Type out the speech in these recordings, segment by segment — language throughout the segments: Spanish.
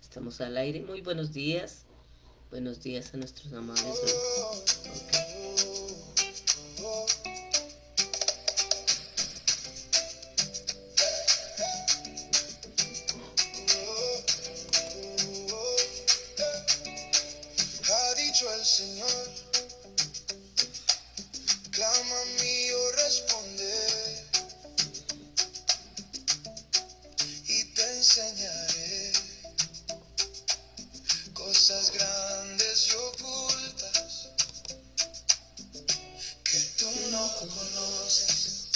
Estamos al aire. Muy buenos días. Buenos días a nuestros amables. Okay. Ha dicho el Señor, clama a mí, yo responderé y te enseñaré cosas grandes y ocultas que tú no conoces.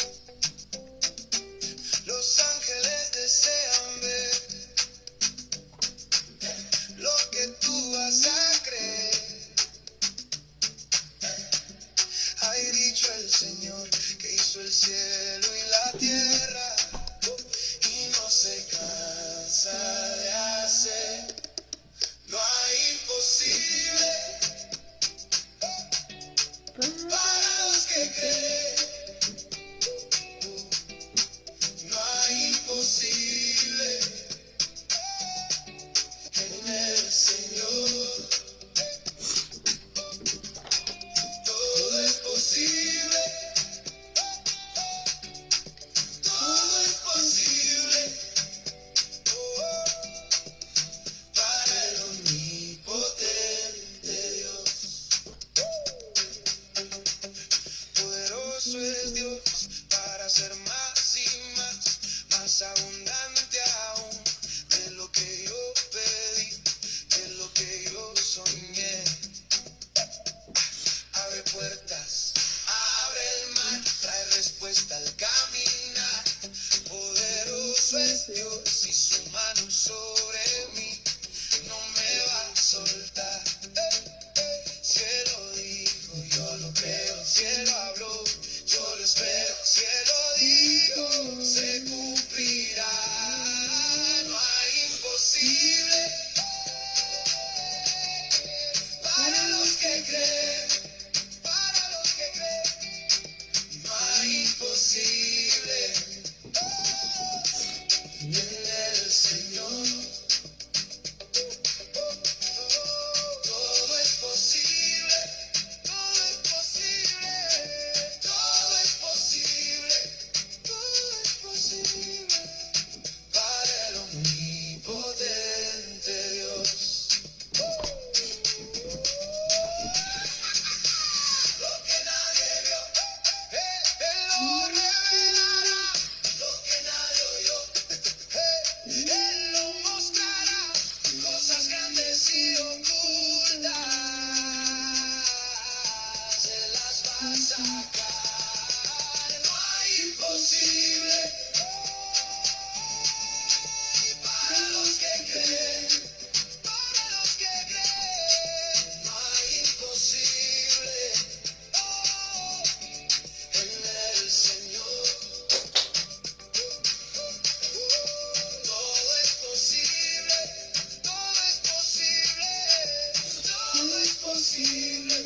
Los ángeles desean ver lo que tú vas a creer. Ha dicho el Señor que hizo el cielo y la tierra y no se cansa de hacer. No hay imposible para los que creen. No hay imposible en el Señor. Todo es posible, todo es posible para el omnipotente Dios. Poderoso es Dios para hacer más y más abundante aún de lo que yo pedí, de lo que yo soñé. Abre puertas, abre el mar, trae respuesta al caminar. Poderoso es Dios y su mano sobre mí no me va a soltar. Si Él lo dijo, yo lo creo. Si Él lo habló, yo lo espero. Si Él lo dijo, se cumplirá. No hay imposible para los que creen. Para los que creen, no hay imposible en el Señor. Todo es posible, todo es posible, todo es posible, todo es posible para el omnipotente Dios. Lo que nadie vio, Él lo revelará. Lo que nadie oyó, Él lo mostrará. Cosas grandes y ocultas, Él las va a sacar. No hay imposible para los que creen. Para los que creen, no hay imposible en el Señor. Todo es posible, todo es posible, todo es posible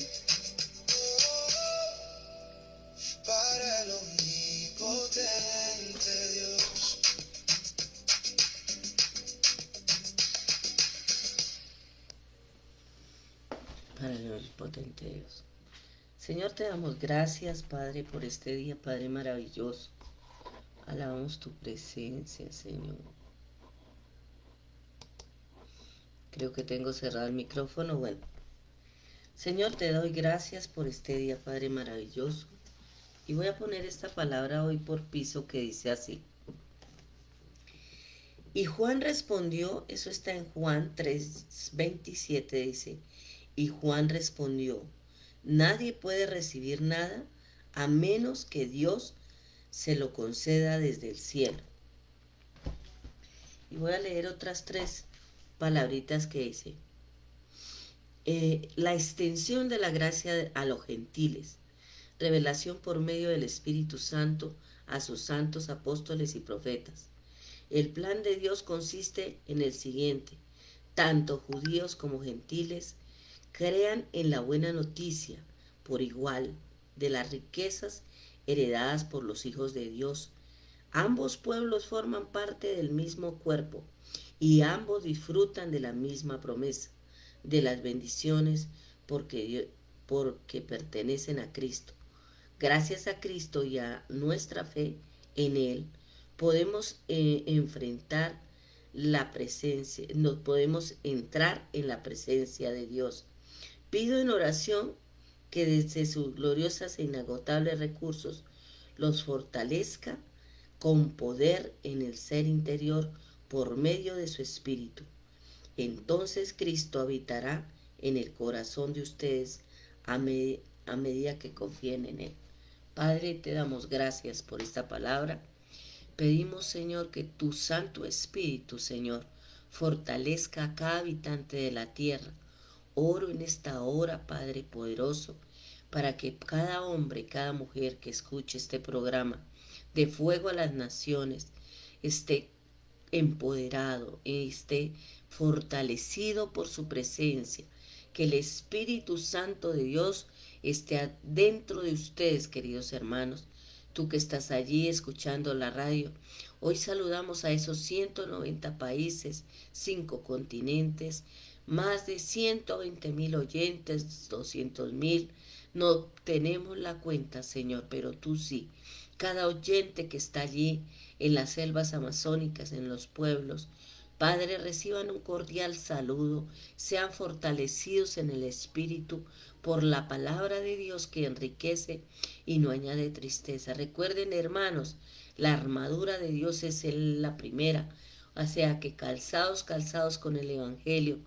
para el omnipotente Dios. Para el omnipotente Dios. Señor, te damos gracias, Padre, por este día, Padre maravilloso. Alabamos tu presencia, Señor. Creo que tengo cerrado el micrófono. Bueno, Señor, te doy gracias por este día, Padre maravilloso. Y voy a poner esta palabra hoy por piso que dice así. Y Juan respondió, eso está en Juan 3:27, dice, y Juan respondió, nadie puede recibir nada a menos que Dios se lo conceda desde el cielo. Y voy a leer otras 3 palabritas que dice. La extensión de la gracia a los gentiles, revelación por medio del Espíritu Santo a sus santos apóstoles y profetas. El plan de Dios consiste en el siguiente: tanto judíos como gentiles crean en la buena noticia por igual de las riquezas heredadas por los hijos de Dios Ambos pueblos forman parte del mismo cuerpo y ambos disfrutan de la misma promesa, de las bendiciones porque pertenecen a Cristo. Gracias a Cristo y a nuestra fe en Él, podemos enfrentar la presencia, nos podemos entrar en la presencia de Dios. Pido en oración que desde sus gloriosas e inagotables recursos los fortalezca con poder en el ser interior por medio de su Espíritu. Entonces Cristo habitará en el corazón de ustedes a medida que confíen en Él. Padre, te damos gracias por esta palabra. Pedimos, Señor, que tu Santo Espíritu, Señor, fortalezca a cada habitante de la tierra. Oro en esta hora, Padre poderoso, para que cada hombre, cada mujer que escuche este programa de Fuego a las Naciones esté empoderado, esté fortalecido por su presencia, que el Espíritu Santo de Dios esté dentro de ustedes, queridos hermanos. Tú que estás allí escuchando la radio, hoy saludamos a esos 190 países, 5 continentes, más de 120,000 oyentes, 200,000. No tenemos la cuenta, Señor, pero tú sí. Cada oyente que está allí en las selvas amazónicas, en los pueblos, Padre, reciban un cordial saludo, sean fortalecidos en el Espíritu por la palabra de Dios que enriquece y no añade tristeza. Recuerden, hermanos, la armadura de Dios es la primera, o sea que calzados con el Evangelio,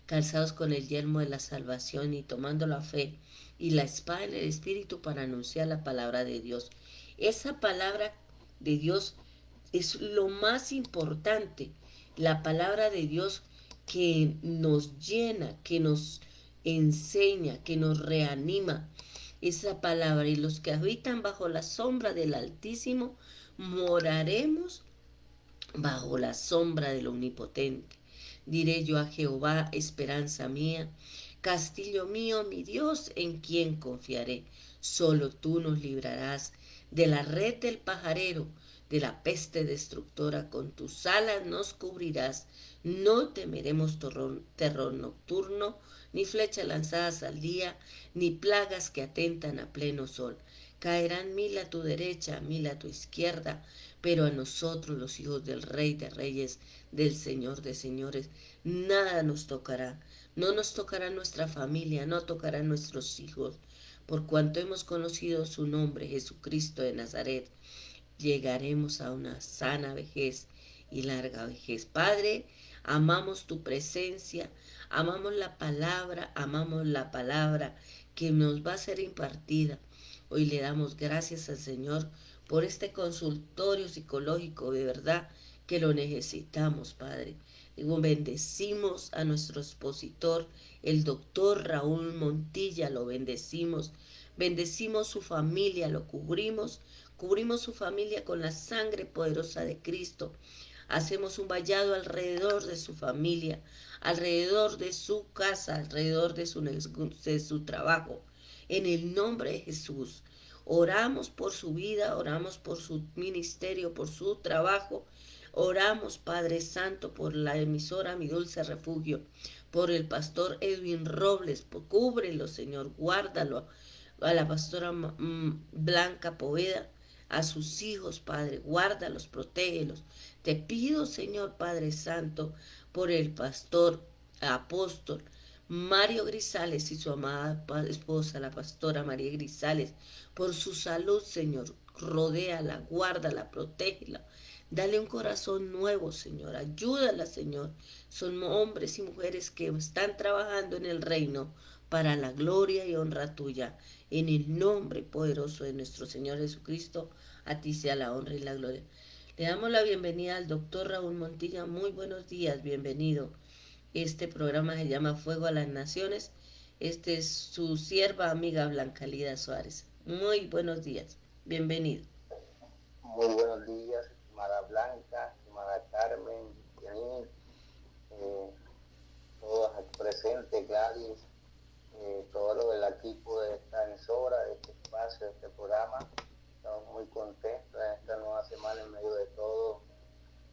calzados con el yelmo de la salvación y tomando la fe y la espada en el Espíritu para anunciar la palabra de Dios. Esa palabra de Dios es lo más importante, la palabra de Dios que nos llena, que nos enseña, que nos reanima. Esa palabra, y los que habitan bajo la sombra del Altísimo, moraremos bajo la sombra del Omnipotente. Diré yo a Jehová, esperanza mía, castillo mío, mi Dios, en quien confiaré. Solo tú nos librarás de la red del pajarero, de la peste destructora, con tus alas nos cubrirás. No temeremos terror nocturno, ni flechas lanzadas al día, ni plagas que atentan a pleno sol. Caerán 1,000 a tu derecha, 1,000 a tu izquierda, pero a nosotros, los hijos del Rey de Reyes, del Señor de Señores, nada nos tocará. No nos tocará nuestra familia, no tocará nuestros hijos, por cuanto hemos conocido su nombre, Jesucristo de Nazaret. Llegaremos a una sana vejez y larga vejez. Padre, amamos tu presencia, amamos la palabra que nos va a ser impartida. Hoy le damos gracias al Señor por este consultorio psicológico, de verdad que lo necesitamos, Padre. Digo, bendecimos a nuestro expositor, el doctor Raúl Montilla, lo bendecimos. Bendecimos su familia, lo cubrimos. Cubrimos su familia con la sangre poderosa de Cristo. Hacemos un vallado alrededor de su familia, alrededor de su casa, alrededor de su trabajo. En el nombre de Jesús. Oramos por su vida, oramos por su ministerio, por su trabajo. Oramos, Padre Santo, por la emisora Mi Dulce Refugio, por el pastor Edwin Robles. Cúbrelo, Señor, guárdalo. A la pastora Blanca Poveda, a sus hijos, Padre, guárdalos, protégelos. Te pido, Señor Padre Santo, por el pastor apóstol Mario Grisales y su amada esposa, la pastora María Grisales, por su salud, Señor. Rodéala, guárdala, protégela. Dale un corazón nuevo, Señor. Ayúdala, Señor. Son hombres y mujeres que están trabajando en el reino para la gloria y honra tuya. En el nombre poderoso de nuestro Señor Jesucristo, a ti sea la honra y la gloria. Le damos la bienvenida al doctor Raúl Montilla. Muy buenos días, bienvenido. Este programa se llama Fuego a las Naciones. Este es su sierva amiga Blanca Lida Suárez. Muy buenos días, bienvenido. Muy buenos días, estimada Blanca, estimada Carmen, Janine, todos aquí presentes, Gladys, todo lo del equipo de esta emisora, de este espacio, de este programa. Estamos muy contento en esta nueva semana en medio de todo,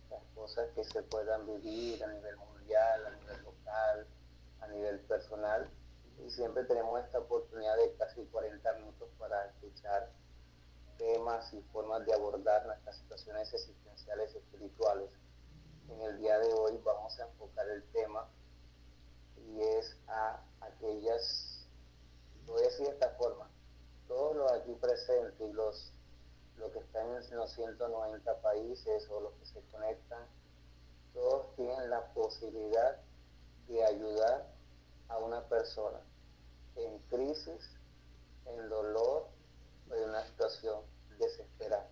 las cosas que se puedan vivir a nivel mundial, a nivel local, a nivel personal. Y siempre tenemos esta oportunidad de casi 40 minutos para escuchar temas y formas de abordar nuestras situaciones existenciales y espirituales. En el día de hoy vamos a enfocar el tema y es a aquellas, lo voy a decir de esta forma, todos los aquí presentes y los que están en los 190 países o los que se conectan, todos tienen la posibilidad de ayudar a una persona en crisis, en dolor o en una situación desesperada.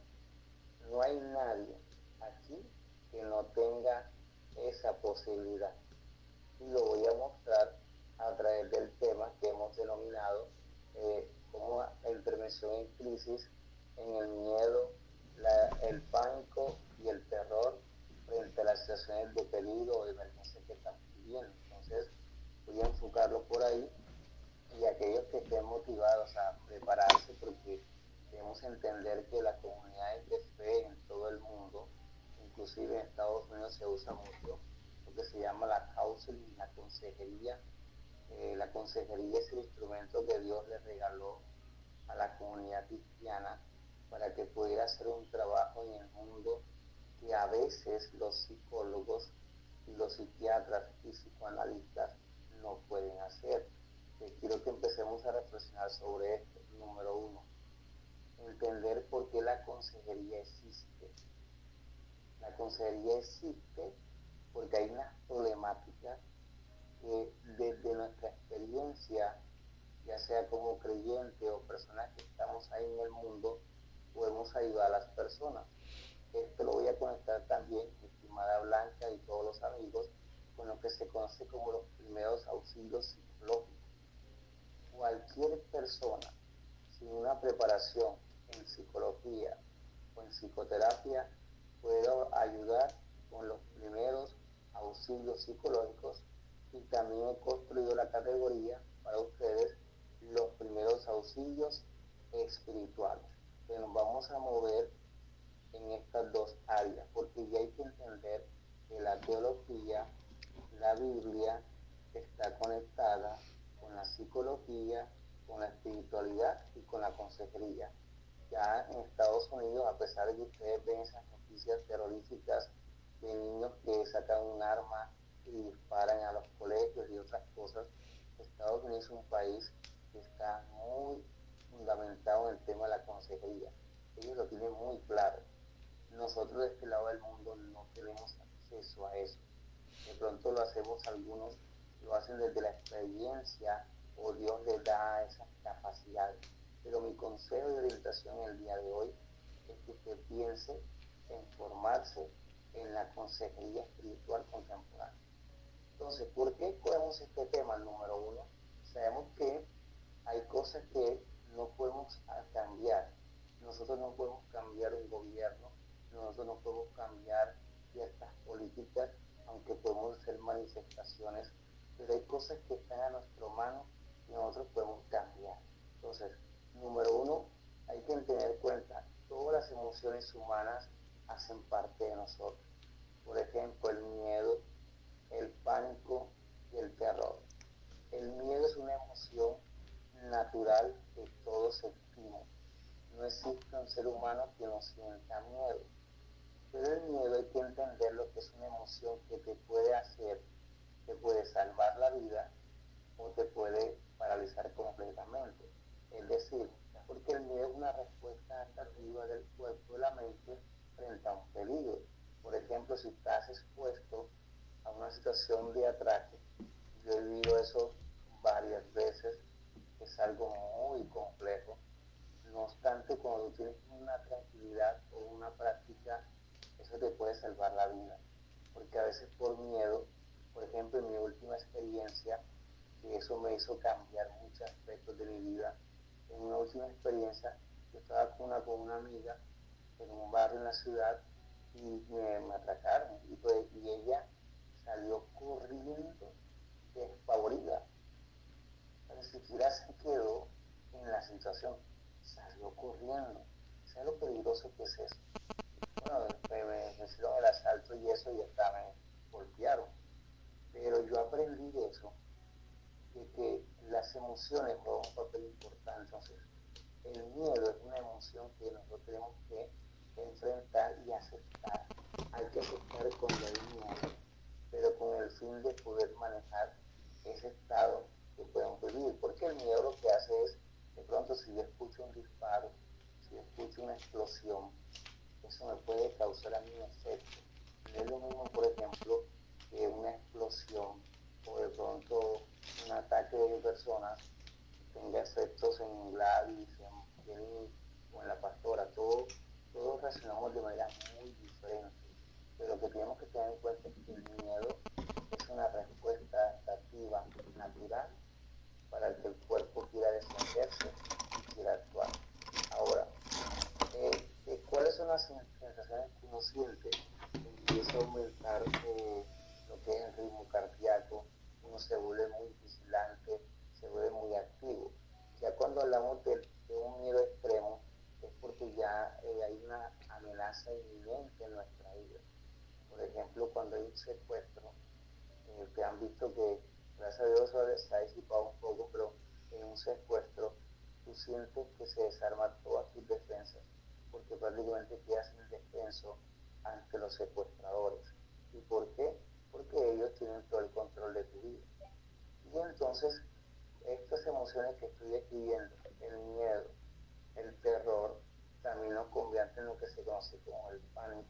No hay nadie aquí que no tenga esa posibilidad. Y lo voy a mostrar a través del tema que hemos denominado como la intervención en crisis, en el miedo, el pánico y el terror frente a las situaciones de peligro o de emergencia que estamos viviendo. Entonces, voy a enfocarlo por ahí y aquellos que estén motivados a prepararse, porque debemos entender que las comunidades de fe en todo el mundo, inclusive en Estados Unidos, se usa mucho lo que se llama la counseling, la consejería. La consejería es el instrumento que Dios le regaló a la comunidad cristiana para que pudiera hacer un trabajo en el mundo que a veces los psicólogos y los psiquiatras y psicoanalistas no pueden hacer. Quiero que empecemos a reflexionar sobre esto. Número uno, entender por qué la consejería existe. La consejería existe porque hay unas problemáticas que desde nuestra experiencia, ya sea como creyente o personas que estamos ahí en el mundo, podemos ayudar a las personas. Esto lo voy a conectar también, mi estimada Blanca y todos los amigos, con lo que se conoce como los primeros auxilios psicológicos. Cualquier persona sin una preparación en psicología o en psicoterapia puede ayudar con los primeros auxilios psicológicos, y también he construido la categoría para ustedes, los primeros auxilios espirituales. Que nos vamos a mover en estas dos áreas, porque ya hay que entender que la teología, la Biblia, está conectada con la psicología, con la espiritualidad y con la consejería. Ya en Estados Unidos, a pesar de que ustedes ven esas noticias terroríficas de niños que sacan un arma y disparan a los colegios y otras cosas, Estados Unidos es un país que está muy fundamentado en el tema de la consejería. Ellos lo tienen muy claro. Nosotros de este lado del mundo no tenemos acceso a eso. De pronto lo hacemos algunos, lo hacen desde la experiencia o Dios les da esas capacidades. Pero mi consejo de orientación el día de hoy es que usted piense en formarse en la consejería espiritual contemporánea. Entonces, ¿por qué escogemos este tema? Número uno, sabemos que hay cosas que no podemos cambiar. Nosotros no podemos cambiar un gobierno, nosotros no podemos cambiar ciertas políticas, aunque podemos hacer manifestaciones, pero hay cosas que están a nuestra mano y nosotros podemos cambiar. Entonces, número uno, hay que tener en cuenta, todas las emociones humanas hacen parte de nosotros. Por ejemplo, el miedo, el pánico y el terror. El miedo es una emoción natural que todos sentimos. No existe un ser humano que no sienta miedo. Pero el miedo hay que entenderlo, que es una emoción que te puede hacer, te puede salvar la vida o te puede paralizar completamente. Es decir, porque el miedo es una respuesta adaptativa del cuerpo y la mente frente a un peligro. Por ejemplo, si estás expuesto a una situación de atraque, yo he vivido eso varias veces, es algo muy complejo. No obstante, cuando tú tienes una tranquilidad o una práctica, eso te puede salvar la vida. Porque a veces por miedo, por ejemplo, en mi última experiencia, que eso me hizo cambiar muchos aspectos de mi vida, en una última experiencia, yo estaba con una amiga en un barrio en la ciudad y me atracaron. Y ella salió corriendo despavorida. Ni siquiera se quedó en la situación, salió corriendo. ¿Sabes lo peligroso que es eso? Bueno, me hicieron el asalto y eso y hasta me golpearon. Pero yo aprendí de eso, de que las emociones juegan un papel importante. Entonces, el miedo es una emoción que nosotros tenemos que enfrentar y aceptar. Hay que aceptar cuando hay miedo, pero con el fin de poder manejar ese estado que podemos vivir. Porque el miedo lo que hace es, de pronto, si yo escucho un disparo, si yo escucho una explosión, eso me puede causar a mí un efecto. No es lo mismo, por ejemplo, que una explosión o de pronto un ataque de personas tenga efectos en Gladys, en Jenny o en la pastora. Todos reaccionamos de manera muy diferente. Pero lo que tenemos que tener en cuenta es que el miedo es una respuesta adaptativa natural para que el cuerpo quiera defenderse y quiera actuar. Ahora, ¿cuáles son las sensaciones que uno siente? Empieza a aumentar lo que es el ritmo cardíaco, uno se vuelve muy vigilante, se vuelve muy activo. Ya cuando hablamos de un miedo extremo, es porque ya hay una amenaza inminente en nuestra vida. Por ejemplo, cuando hay un secuestro, que han visto que, gracias a Dios, se ha disipado un poco, pero en un secuestro tú sientes que se desarman todas tus defensas, porque prácticamente quedas indefenso ante los secuestradores. ¿Y por qué? Porque ellos tienen todo el control de tu vida. Y entonces, estas emociones que estoy describiendo, el miedo, el terror, también nos convierten en lo que se conoce como el pánico.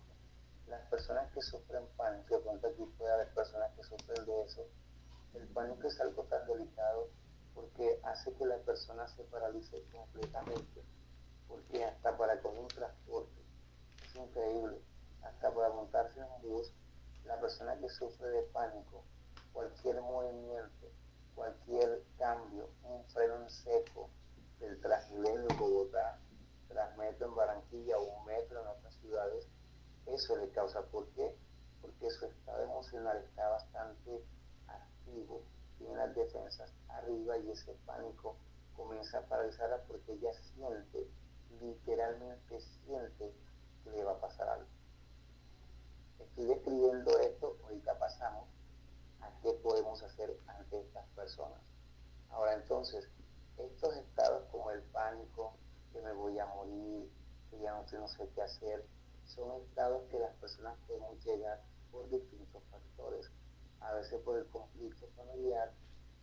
Las personas que sufren pánico, de pronto aquí puede haber personas que sufren de eso, el pánico es algo tan delicado porque hace que la persona se paralice completamente, porque hasta para coger un transporte, es increíble, hasta para montarse en un bus, la persona que sufre de pánico, cualquier movimiento, cualquier cambio, un freno en seco del Transmilenio en Bogotá, Transmetro en Barranquilla o un metro en otras ciudades, eso le causa. ¿Por qué? Porque su estado emocional está bastante activo, tiene las defensas arriba y ese pánico comienza a paralizarla porque ella siente, literalmente siente que le va a pasar algo. Estoy describiendo esto, ahorita pasamos a qué podemos hacer ante estas personas. Ahora entonces, estos estados como el pánico, que me voy a morir, que ya no sé qué hacer, son estados que las personas podemos llegar por distintos factores. A veces por el conflicto familiar,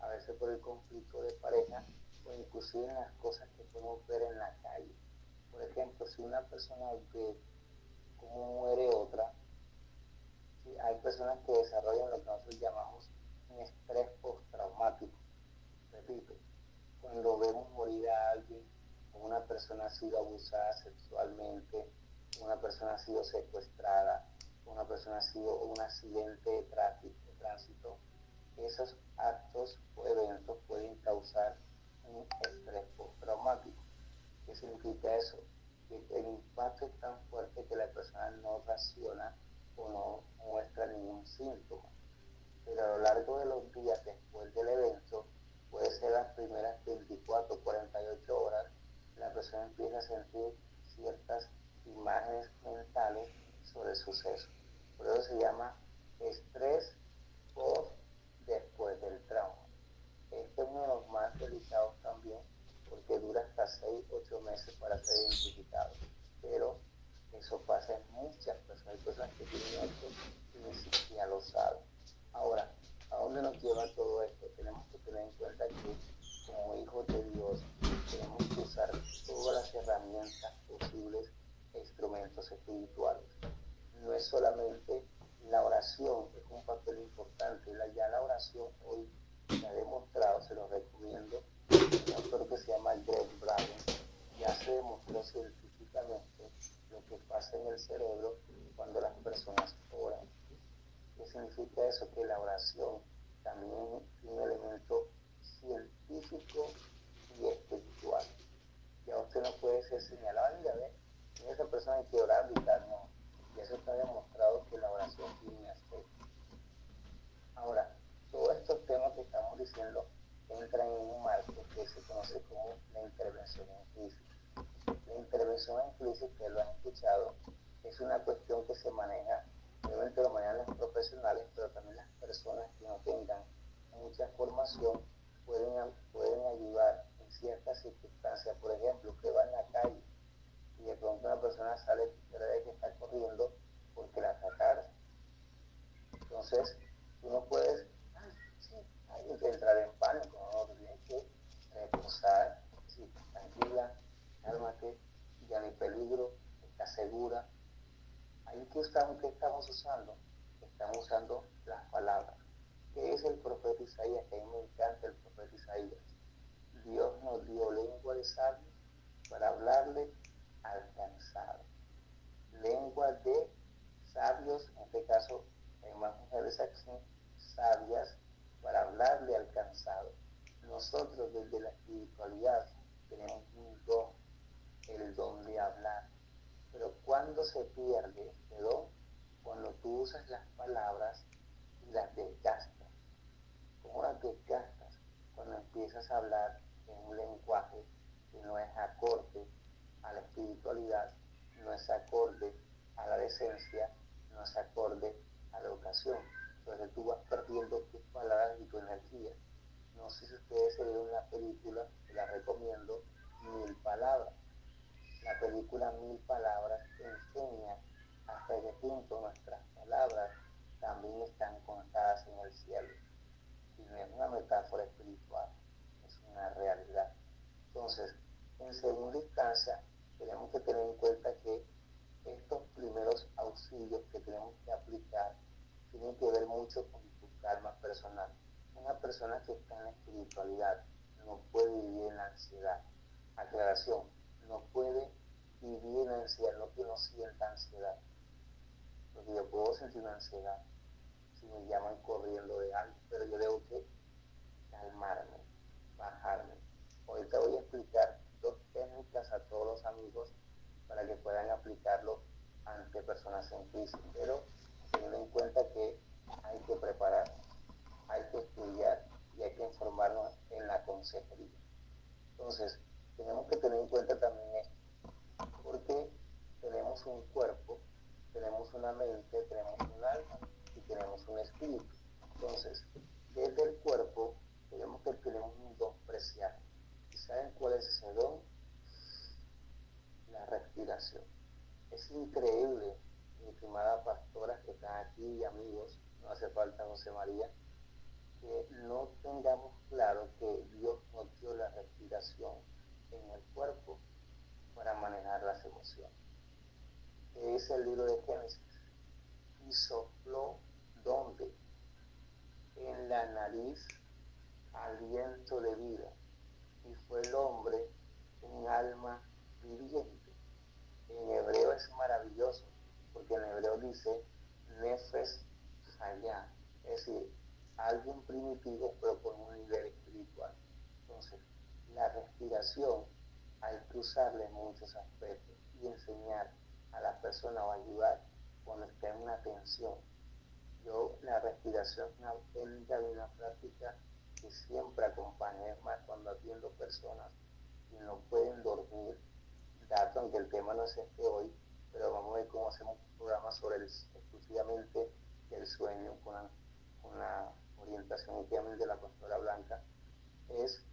a veces por el conflicto de pareja, o inclusive en las cosas que podemos ver en la calle. Por ejemplo, si una persona ve cómo muere otra, ¿sí? Hay personas que desarrollan lo que nosotros llamamos un estrés postraumático. Repito, cuando vemos morir a alguien, una persona ha sido abusada sexualmente, una persona ha sido secuestrada, una persona ha sido un accidente de tránsito, esos actos o eventos pueden causar un estrés postraumático. ¿Qué significa eso? Que el impacto es tan fuerte que la persona no reacciona o no muestra ningún síntoma. Pero a lo largo de los días después del evento, puede ser las primeras 24 o 48 horas, la persona empieza a sentir ciertas imágenes mentales sobre el suceso. Por eso se llama estrés post después del trauma. Este es uno de los más delicados también, porque dura hasta 6-8 meses para ser identificado. Pero eso pasa en muchas personas. Hay personas que tienen esto y ni siquiera lo saben. Ahora, ¿a dónde nos lleva todo esto? Tenemos que tener en cuenta que como hijos de Dios tenemos que usar todas las herramientas posibles e instrumentos espirituales. No es solamente la oración, es un papel importante. Ya la oración hoy se ha demostrado, se lo recomiendo, un autor que se llama Greg Braden, ya se demostró científicamente lo que pasa en el cerebro cuando las personas oran. ¿Qué significa eso? Que la oración también tiene un elemento científico y espiritual. Ya usted no puede ser señalado, mira, ve, esa persona hay que orar y tal, no. Y eso está demostrado que la oración tiene aspecto. Ahora, todos estos temas que estamos diciendo entran en un marco que se conoce como la intervención en crisis. La intervención visión en crisis, que lo han escuchado, es una cuestión que se maneja, obviamente lo manejan los profesionales, pero también las personas que no tengan mucha formación pueden ayudar en ciertas circunstancias. Por ejemplo, que va en la calle y de pronto una persona sale que está corriendo porque la atacaron. Entonces, tú no puedes hay que entrar en pánico, no, tienes que reposar, decir, tranquila, cálmate, ya no hay peligro, está segura. Ahí que estamos usando, estamos usando las palabras. ¿Qué es el profeta Isaías? Que a mí me encanta el profeta Isaías. Dios nos dio lengua de sabio para hablarle al cansado. Lengua de sabios, en este caso hay más mujeres aquí, sabias, para hablarle al cansado. Nosotros desde la espiritualidad tenemos un don, el don de hablar. Pero cuando se pierde este don, cuando tú usas las palabras y las desgastas. ¿Cómo las desgastas? Cuando empiezas a hablar en un lenguaje que no es acorde a la espiritualidad, no es acorde a la decencia, no es acorde a la educación. Entonces tú vas perdiendo tus palabras y tu energía. No sé si ustedes se vieron una película, que la recomiendo, 1000 palabras. La película 1000 palabras enseña hasta qué punto nuestras palabras también están contadas en el cielo. Y no es una metáfora espiritual, es una realidad. Entonces, en segunda instancia, tenemos que tener en cuenta que estos primeros auxilios que tenemos que aplicar tienen que ver mucho con tu calma personal. Una persona que está en la espiritualidad no puede vivir en la ansiedad. Aclaración, no puede vivir en la ansiedad, no que no sienta ansiedad. Porque yo puedo sentir una ansiedad si me llaman corriendo de algo, pero yo debo que calmarme, bajarme. Ahorita voy a explicar 2 técnicas a todos los amigos para que puedan aplicarlo ante personas en crisis, pero teniendo en cuenta que hay que preparar, hay que estudiar y hay que informarnos en la consejería. Entonces, tenemos que tener en cuenta también esto, porque tenemos un cuerpo, tenemos una mente, tenemos un alma y tenemos un espíritu. Entonces, desde el cuerpo tenemos un don preciado. ¿Y saben cuál es ese don? La respiración. Es increíble, mi estimada pastora que están aquí y amigos, no hace falta José María, que no tengamos claro que Dios nos dio la respiración en el cuerpo para manejar las emociones. Que dice el libro de Génesis, y sopló donde en la nariz aliento de vida, y fue el hombre un alma viviente. En hebreo es maravilloso, porque en hebreo dice Nefesh Hayá, es decir, alguien primitivo pero con un nivel espiritual. Entonces, la respiración hay que usarla en muchos aspectos y enseñar a la persona o ayudar cuando está en una tensión. La respiración es una técnica de una práctica que siempre acompaña, es más, cuando atiendo personas que no pueden dormir, dato, aunque el tema no es este hoy, pero vamos a ver cómo hacemos un programa sobre exclusivamente el sueño con la orientación últimamente de la pastora Blanca, es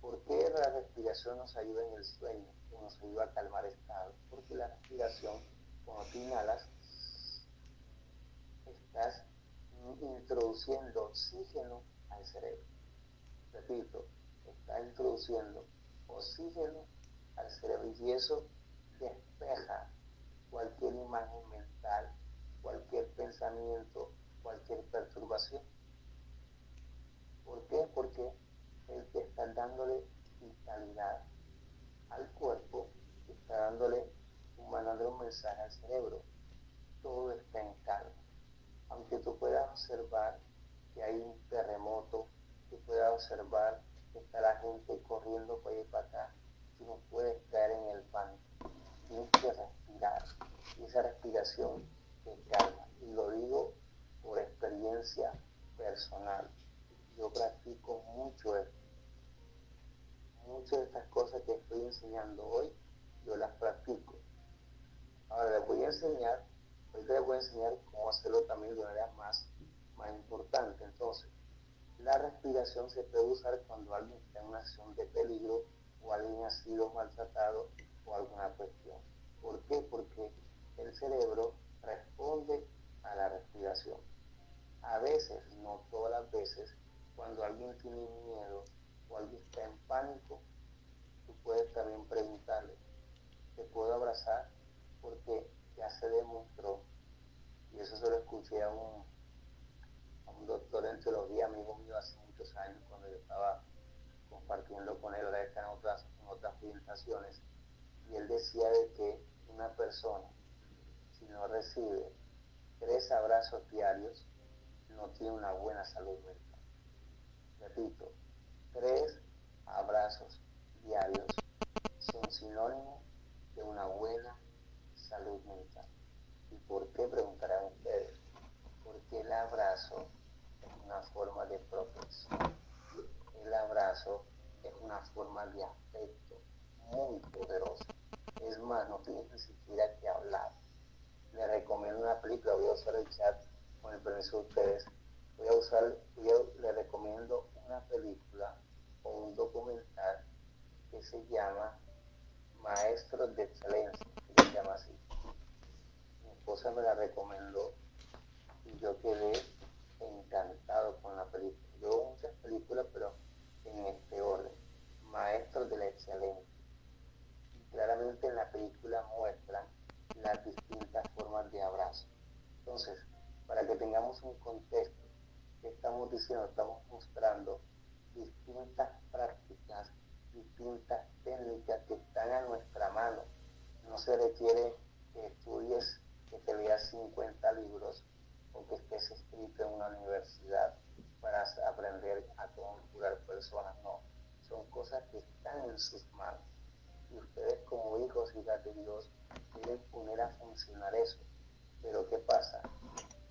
por qué la respiración nos ayuda en el sueño, que nos ayuda a calmar estados. Porque la respiración, cuando tú inhalas, estás introduciendo oxígeno al cerebro. Repito, estás introduciendo oxígeno al cerebro y eso despeja cualquier imagen mental, cualquier pensamiento, cualquier perturbación. ¿Por qué? Porque él te está dándole vitalidad al cuerpo, está mandándole un mensaje al cerebro. Todo está en calma. Aunque tú puedas observar que hay un terremoto, que puedas observar que está la gente corriendo para allá y para acá, tú no puedes caer en el pánico. Tienes que respirar. Y esa respiración te calma. Y lo digo por experiencia personal. Yo practico mucho esto. Muchas de estas cosas que estoy enseñando hoy yo las practico. Ahora ahorita les voy a enseñar cómo hacerlo también de manera más importante. Entonces, la respiración se puede usar cuando alguien está en una situación de peligro o alguien ha sido maltratado o alguna cuestión. ¿Por qué? Porque el cerebro responde a la respiración. A veces, no todas las veces, cuando alguien tiene miedo o alguien está en pánico, tú puedes también preguntarle, ¿te puedo abrazar? Porque ya se demostró, y eso se lo escuché a un doctor en teología, amigo mío, hace muchos años, cuando yo estaba compartiendo con él, ahora está en otras orientaciones, y él decía de que una persona, si no recibe 3 abrazos diarios, no tiene una buena salud mental. Repito, 3 abrazos diarios son sinónimos de una buena salud mental. ¿Y por qué? Preguntarán ustedes. Porque el abrazo es una forma de protección. El abrazo es una forma de afecto muy poderosa. Es más, no tienes ni siquiera que hablar. Les recomiendo una película, voy a usar el chat con el permiso de ustedes. Les recomiendo una película o un documental que se llama Maestros de Excelencia, que se llama así. Mi esposa me la recomendó y yo quedé encantado con la película. Yo veo muchas películas, pero en este orden. Maestros de la Excelencia. Y claramente en la película muestran las distintas formas de abrazo. Entonces, para que tengamos un contexto, ¿qué estamos diciendo? Estamos mostrando distintas prácticas, distintas técnicas que están a nuestra mano. No se requiere que estudies, que te leas 50 libros o que estés escrito en una universidad para aprender a cómo curar personas. No, son cosas que están en sus manos. Y ustedes como hijos y hijas de Dios deben poner a funcionar eso. Pero ¿qué pasa?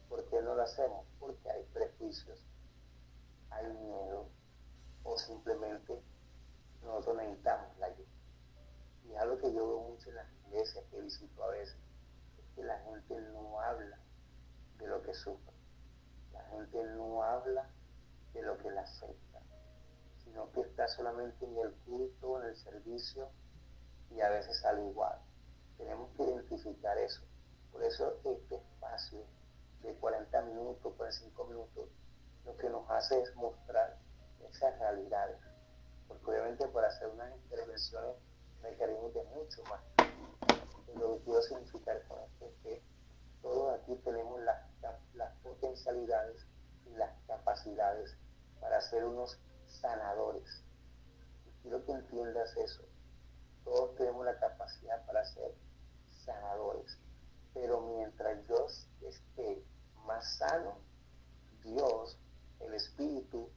¿Por qué no lo hacemos? Porque hay prejuicios, hay miedo o simplemente nosotros necesitamos la ayuda. Y algo que yo veo mucho en las iglesias que visito a veces es que la gente no habla de lo que sufre. La gente no habla de lo que la afecta, sino que está solamente en el culto, en el servicio y a veces sale igual. Tenemos que identificar eso. Por eso este espacio de 40 minutos, 45 minutos, lo que nos hace es mostrar esas realidades. Porque obviamente para hacer unas intervenciones requerimos de mucho más. Y lo que quiero significar con esto es que todos aquí tenemos las potencialidades y las capacidades para ser unos sanadores. Y quiero que entiendas eso. Todos tenemos la capacidad para ser sanadores. Pero mientras yo esté más sano, Dios, el Espíritu,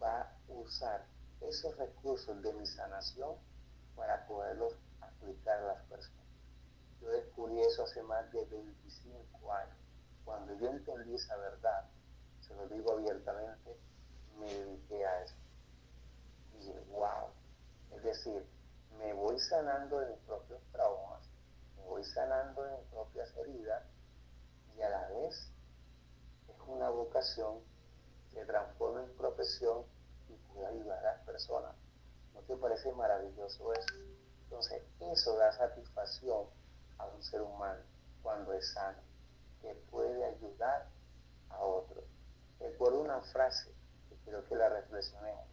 va a usar esos recursos de mi sanación para poderlos aplicar a las personas. Yo descubrí eso hace más de 25 años. Cuando yo entendí esa verdad, se lo digo abiertamente, me dediqué a eso. Y dije, wow. Es decir, me voy sanando de mis propios traumas, me voy sanando de mis propias heridas y a la vez es una vocación que transforma en profesión y puede ayudar a las personas. ¿No te parece maravilloso eso? Entonces, eso da satisfacción a un ser humano cuando es sano, que puede ayudar a otros. Recuerdo una frase que quiero que la reflexionemos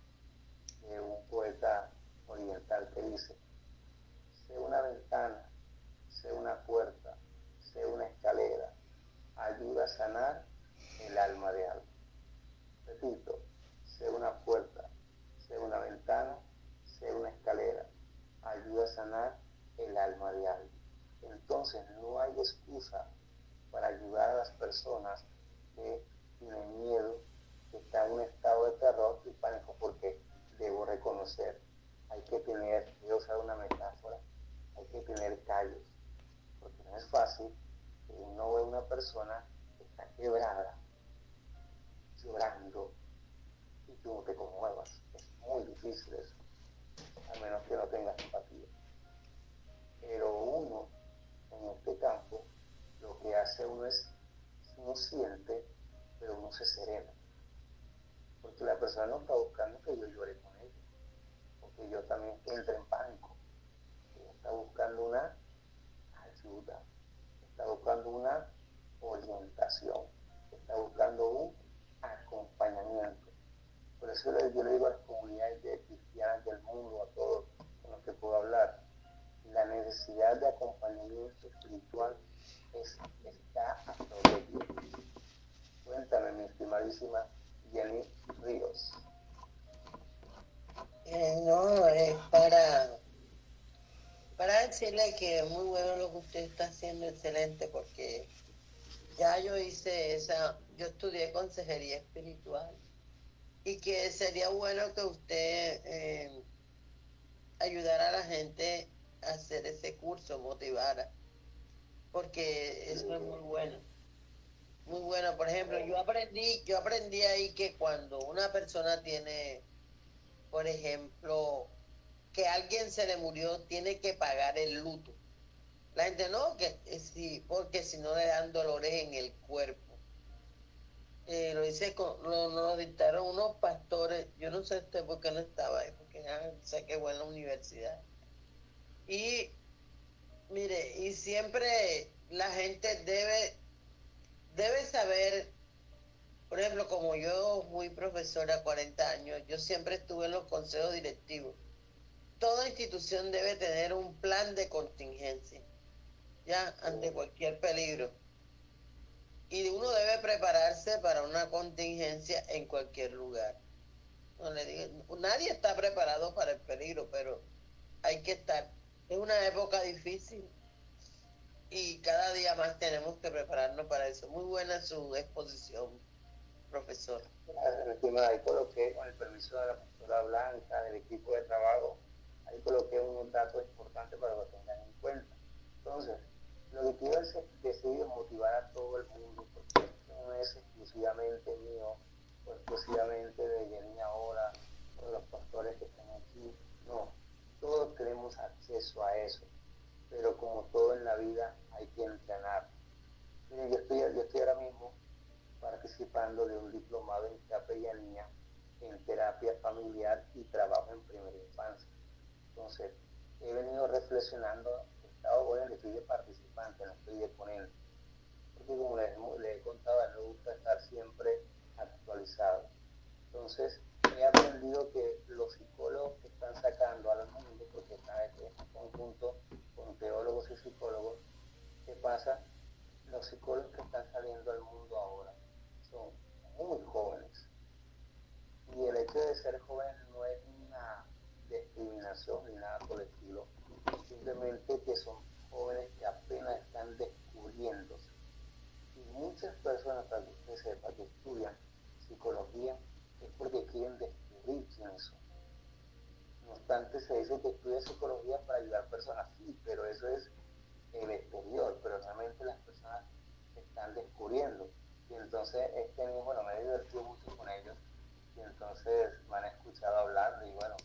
de un poeta oriental que dice: sé una ventana, sé una puerta, sé una escalera, ayuda a sanar el alma de alguien. Repito, sé una puerta, sé una ventana, sé una escalera, ayuda a sanar el alma de alguien. Entonces no hay excusa para ayudar a las personas que tienen miedo, que están en un estado de terror y pánico, porque debo reconocer, hay que tener, voy a usar una metáfora, hay que tener callos, porque no es fácil que uno ve una persona que está quebrada, llorando, y tú no te conmuevas. Es muy difícil eso, a menos que no tengas empatía. Pero en este campo, lo que hace uno es, uno siente, pero uno se serena. Porque la persona no está buscando que yo llore con ella, porque yo también entre en pánico. Ella está buscando una ayuda, está buscando una orientación, está buscando un acompañamiento. Por eso yo le digo a las comunidades cristianas del mundo, a todos con los que puedo hablar, la necesidad de acompañamiento espiritual está a flor de piel. Cuéntame, mi estimadísima Jenny Ríos. No, es para decirle que es muy bueno lo que usted está haciendo, excelente, porque ya yo yo estudié consejería espiritual y que sería bueno que usted ayudara a la gente a hacer ese curso, motivara, porque eso es muy bueno. Muy bueno, por ejemplo, yo aprendí ahí que cuando una persona tiene, por ejemplo, que a alguien se le murió, tiene que pagar el luto. La gente no, que sí, porque si no le dan dolores en el cuerpo. Lo dictaron unos pastores, yo no sé usted por qué no estaba ahí, porque ya sé que fue en la universidad. Y mire, y siempre la gente debe saber, por ejemplo, como yo fui profesora 40 años, yo siempre estuve en los consejos directivos. Toda institución debe tener un plan de contingencia, ya, ante cualquier peligro. Y uno debe prepararse para una contingencia en cualquier lugar. No le digo, nadie está preparado para el peligro, pero hay que estar. Es una época difícil y cada día más tenemos que prepararnos para eso. Muy buena su exposición, profesor. Ahí coloqué, con el permiso de la profesora Blanca, del equipo de trabajo, ahí coloqué unos datos importantes para que lo tengan en cuenta. Entonces, lo que quiero es decidir motivar a todo el mundo, porque esto no es exclusivamente mío, o exclusivamente de Jenny ahora, o de los pastores que están aquí. No, todos tenemos acceso a eso, pero como todo en la vida hay que entrenar. Miren, yo estoy ahora mismo participando de un diplomado en capellanía, en terapia familiar y trabajo en primera infancia. Entonces, he venido reflexionando, bueno, estoy de participante, no estoy de ponente, porque como les he contado, me gusta estar siempre actualizado. Entonces, he aprendido que los psicólogos que están sacando al mundo, porque están en conjunto con teólogos y psicólogos, ¿qué pasa? Los psicólogos que están saliendo al mundo ahora son muy jóvenes. Y el hecho de ser joven no es una discriminación ni nada por el estilo, simplemente que son jóvenes que apenas están descubriéndose. Y muchas personas, para que usted sepa, que estudian psicología es porque quieren descubrir quiénes son. No obstante, se dice que estudia psicología para ayudar a personas, sí, pero eso es el exterior, pero realmente las personas se están descubriendo. Y entonces bueno, me he divertido mucho con ellos, y entonces me han escuchado hablar, y bueno,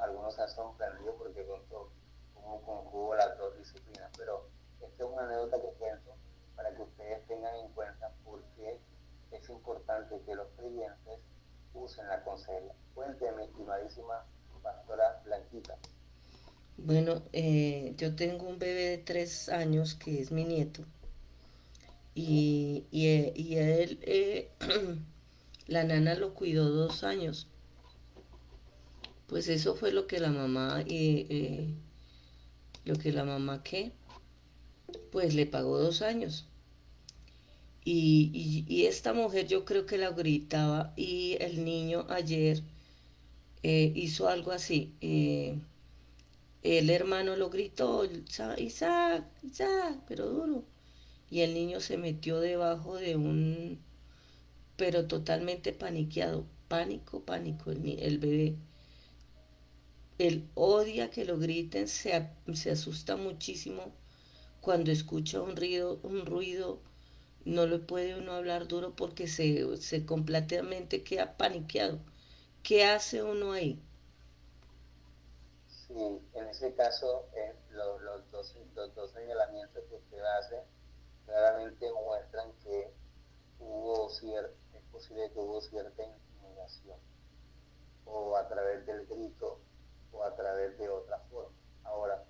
algunos se han sorprendido porque pronto como conjugo las dos disciplinas, pero esta es una anécdota que cuento para que ustedes tengan en cuenta por qué es importante que los creyentes usen la consejería. Cuénteme, estimadísima pastora Blanquita. Bueno, yo tengo un bebé de 3 años que es mi nieto y él, la nana lo cuidó 2 años. Pues eso fue lo que la mamá, ¿qué? Pues le pagó 2 años. Y esta mujer yo creo que la gritaba y el niño ayer hizo algo así. El hermano lo gritó, Isaac, Isaac, Isaac, pero duro. Y el niño se metió debajo de pero totalmente paniqueado, pánico, pánico, el bebé. Él odia que lo griten, se asusta muchísimo cuando escucha un ruido, no le puede uno hablar duro porque se completamente queda paniqueado. ¿Qué hace uno ahí? Sí, en ese caso, los dos señalamientos que usted hace claramente muestran que es posible que hubo cierta intimidación, o a través del grito, o a través de otra forma. Ahora,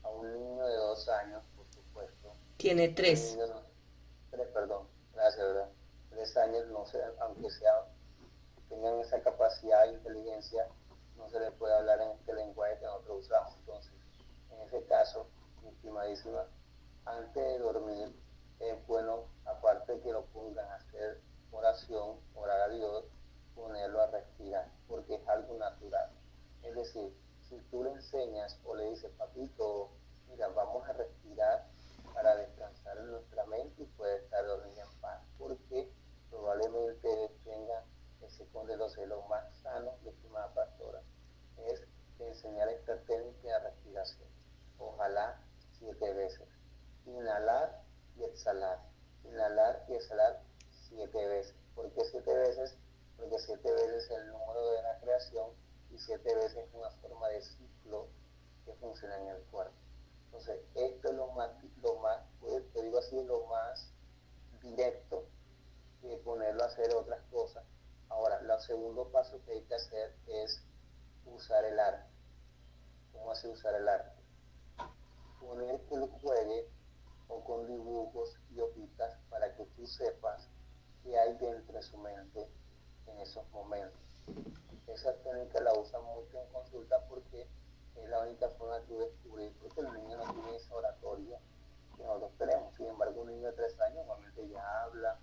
a un niño de 2 años, por supuesto, Tiene un 3. niño, tres, perdón, gracias, ¿verdad? 3 años, no sé, aunque sea, tengan esa capacidad de inteligencia, no se les puede hablar en este lenguaje que nosotros usamos. Entonces, en ese caso, mi estimadísima, antes de dormir, es bueno, aparte de que lo pongan a hacer oración, orar a Dios, ponerlo a respirar, porque es algo natural. Es decir, si tú le enseñas o le dices, papito, mira, vamos a respirar para descansar en nuestra mente y poder estar dormido en paz, porque probablemente tenga ese de los celos más sanos, mi estimada pastora, es enseñar esta técnica de respiración. Ojalá 7 veces. Inhalar y exhalar. Inhalar y exhalar 7 veces. ¿Por qué 7 veces? Porque 7 veces es el número de la creación y 7 veces es una forma de ciclo que funciona en el cuerpo. Entonces, esto es te digo así, lo más directo que ponerlo a hacer otras cosas. Ahora, el segundo paso que hay que hacer es usar el arte. ¿Cómo así usar el arte? Poner que lo juegue o con dibujos y hojitas para que tú sepas qué hay dentro de su mente en esos momentos. Esa técnica la usan mucho en consulta porque es la única forma de descubrir, porque el niño no tiene esa oratoria que nosotros tenemos. Sin embargo, un niño de 3 años normalmente ya habla,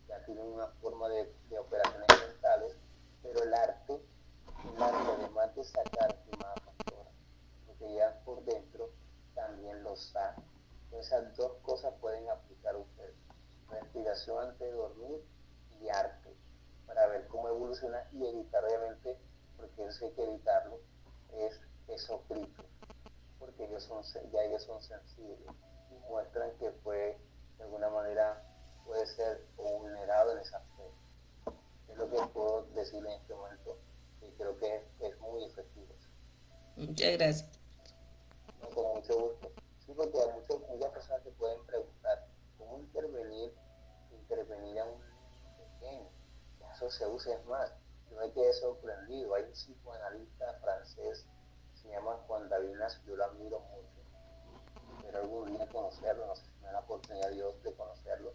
ya tiene una forma de operaciones mentales, pero además de sacar, estimada pastora, lo que ya por dentro, también lo saca. Esas dos cosas pueden aplicar ustedes. Respiración antes de dormir y arte, para ver cómo evoluciona y evitar, obviamente, porque eso hay que evitarlo, es esos gritos, porque ellos son sensibles y muestran que de alguna manera, puede ser vulnerado en ese aspecto. Es lo que puedo decir en este momento y creo que es muy efectivo. Muchas gracias. No, con mucho gusto. Sí, porque hay muchas personas que pueden preguntar cómo intervenir a un niño pequeño. Eso se usa, es más. Yo me quedé sorprendido. Hay un psicoanalista francés, se llama Juan David Nasso, yo lo admiro mucho. Pero algún día conocerlo, no sé si me da la oportunidad de Dios de conocerlo.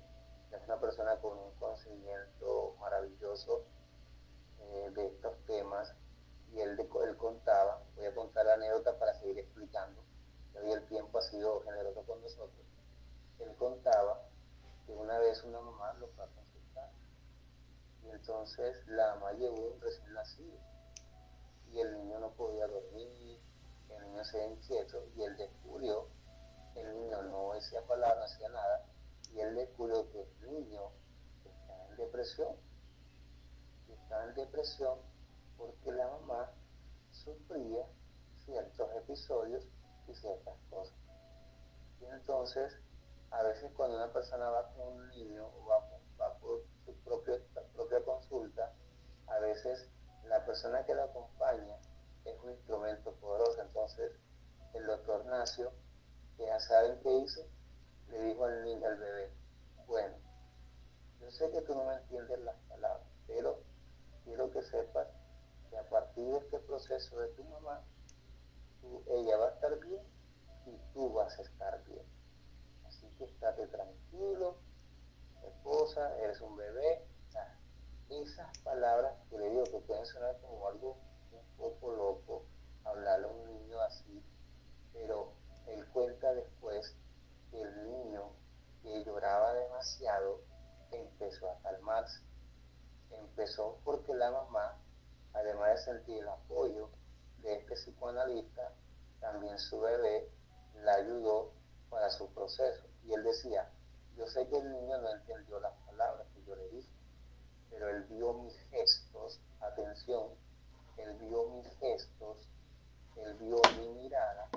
Es una persona con un conocimiento maravilloso de estos temas y él contaba, voy a contar la anécdota para seguir explicando, hoy el tiempo ha sido generoso con nosotros. Él contaba que una vez una mamá lo fue a consultar y entonces la mamá llevó un recién nacido y el niño no podía dormir, el niño se inquieto y él descubrió, el niño no decía palabras, no hacía nada y él descubrió que el niño estaba en depresión porque la mamá sufría ciertos episodios y ciertas cosas. Y entonces, a veces cuando una persona va con un niño o va por su propia consulta, a veces la persona que lo acompaña es un instrumento poderoso. Entonces, el doctor Nacio, que ya saben qué hizo, le dijo al niño, al bebé, bueno, yo sé que tú no me entiendes las palabras, pero quiero que sepas que a partir de este proceso de tu mamá, ella va a estar bien y tú vas a estar bien. Así que estate tranquilo, esposa, eres un bebé. O sea, esas palabras que le digo que pueden sonar como algo un poco loco, hablarle a un niño así, pero él cuenta después que el niño que lloraba demasiado empezó a calmarse. Empezó porque la mamá, además de sentir el apoyo de este psicoanalista, también su bebé la ayudó para su proceso. Y él decía, yo sé que el niño no entendió las palabras que yo le dije, pero él vio mis gestos, atención, él vio mis gestos, él vio mi mirada,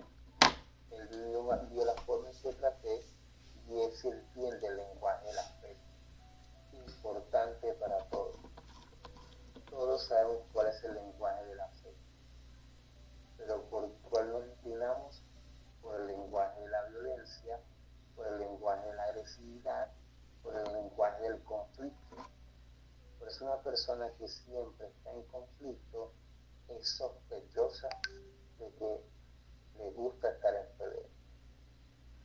él vio la forma en que traté y él se entiende el lenguaje del afecto. Importante para todos. Todos sabemos cuál es el lenguaje del afecto. pero por cuál nos inclinamos, por el lenguaje de la violencia, por el lenguaje de la agresividad, por el lenguaje del conflicto. Por eso una persona que siempre está en conflicto es sospechosa de que le gusta estar en pelea.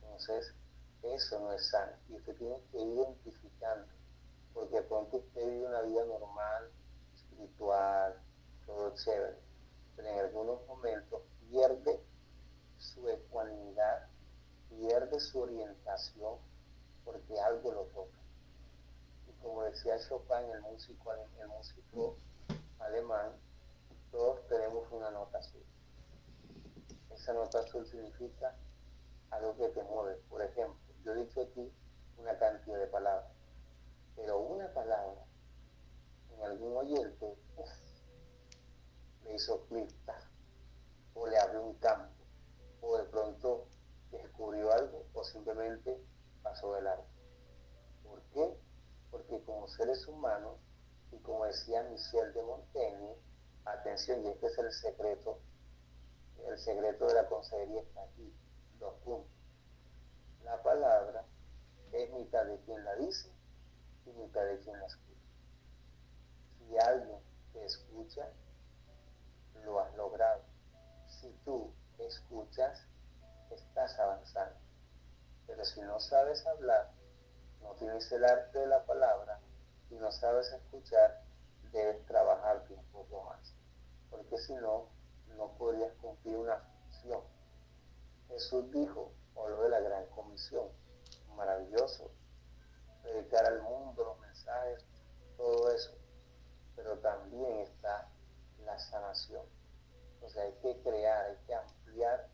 Entonces, eso no es sano. Y usted tiene que ir identificando, porque de pronto usted vive una vida normal, espiritual, todo chévere, pero en algunos momentos pierde su ecuanimidad, pierde su orientación, porque algo lo toca. Y como decía Chopin, el músico alemán, todos tenemos una nota azul. Esa nota azul significa algo que te mueve. Por ejemplo, yo he dicho aquí una cantidad de palabras, pero una palabra en algún oyente le hizo clic, o le abrió un campo, o de pronto descubrió algo, o simplemente pasó de largo. ¿Por qué? Porque como seres humanos, y como decía Michel de Montaigne, atención, y este es el secreto de la consejería está aquí, 2 puntos. La palabra es mitad de quien la dice y mitad de quien la escucha. Si alguien te escucha, lo has logrado. Si tú escuchas, estás avanzando. Pero si no sabes hablar, no tienes el arte de la palabra y no sabes escuchar, debes trabajarte un poco más. Porque si no, no podrías cumplir una función. Jesús dijo, habló de la gran comisión, maravilloso, predicar al mundo, los mensajes, todo eso, pero también está la sanación. Entonces hay que crear, hay que ampliar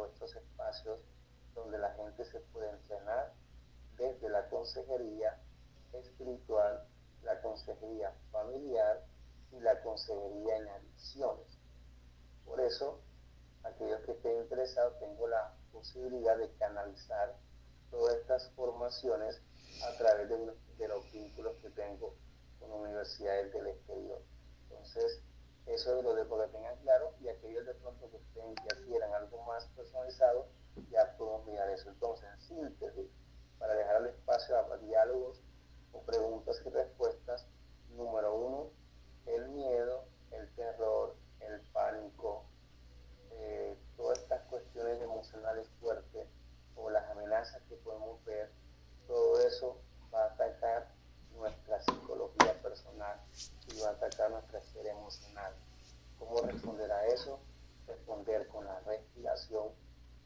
estos espacios donde la gente se puede entrenar desde la consejería espiritual, la consejería familiar y la consejería en adicciones. Por eso, aquellos que estén interesados, tengo la posibilidad de canalizar todas estas formaciones a través de los vínculos que tengo con universidades del exterior. Entonces, eso es lo de que tengan claro, y aquellos de pronto que ustedes ya quieran algo más personalizado, ya podemos mirar eso. Entonces, en síntesis, para dejar el espacio a diálogos o preguntas y respuestas, número 1, el miedo, el terror, el pánico, todas estas cuestiones emocionales fuertes o las amenazas que podemos ver, todo eso va a atacar nuestra psicología personal y va a atacar nuestra esfera emocional. ¿Cómo responder a eso? Responder con la respiración,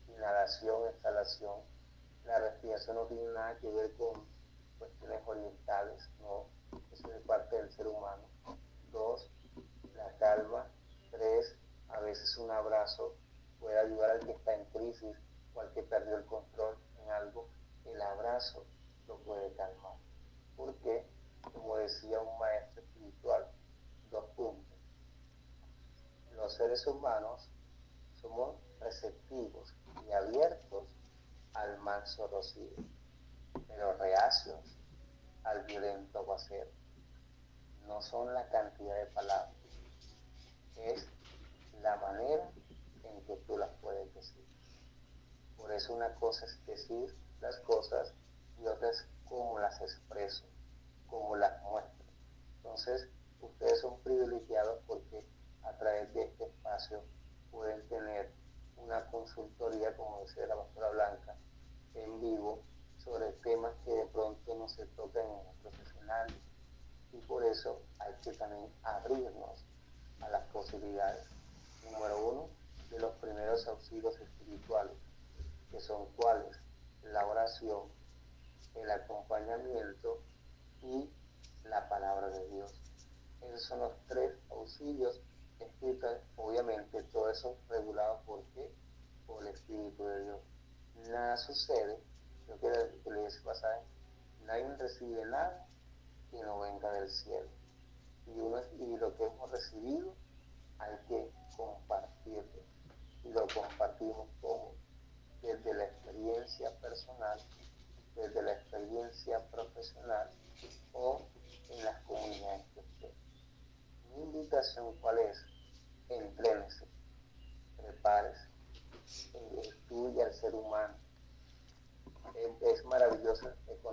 inhalación, exhalación. La respiración no tiene nada que ver con cuestiones orientales, no, eso es parte del ser humano. 2, la calma. 3, a veces un abrazo puede ayudar al que está en crisis o al que perdió el control en algo. El abrazo lo puede calmar. ¿Por qué? Como decía un maestro espiritual, 2 puntos. Los seres humanos somos receptivos y abiertos al manso rocío, pero reacios al violento aguacero. No son la cantidad de palabras, es la manera en que tú las puedes decir. Por eso una cosa es decir las cosas y otra es cómo las expreso, cómo las muestro. Entonces, ustedes son privilegiados porque a través de este espacio pueden tener una consultoría, como decía la pastora Blanca, en vivo, sobre temas que de pronto no se tocan en los profesionales. Y por eso hay que también abrirnos a las posibilidades. Número 1, de los primeros auxilios espirituales, que son cuáles: la oración, el acompañamiento y la palabra de Dios. Esos son los 3 auxilios espirituales, obviamente todo eso regulado por el Espíritu de Dios. Nada sucede, yo quiero que les pasa, nadie recibe nada que no venga del cielo. Y lo que hemos recibido hay que compartirlo. Y lo compartimos como desde la experiencia personal, desde la experiencia profesional o en las comunidades que estén. Mi invitación, ¿cuál es? Entrena.